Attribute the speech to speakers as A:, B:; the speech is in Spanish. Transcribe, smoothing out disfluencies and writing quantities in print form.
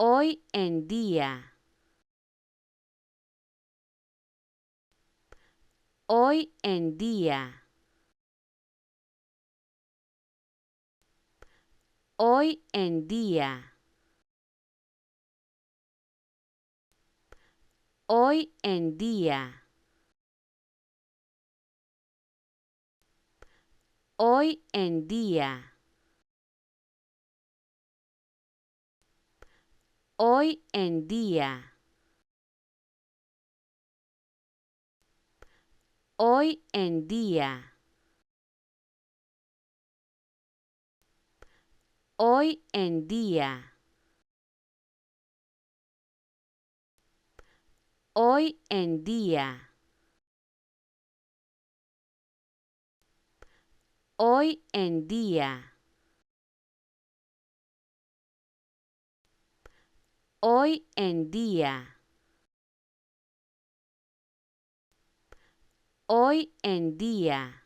A: Hoy en día. Hoy en día. Hoy en día. Hoy en día. Hoy en día. Hoy en día. Hoy en día. Hoy en día. Hoy en día. Hoy en día. Hoy en día. Hoy en día.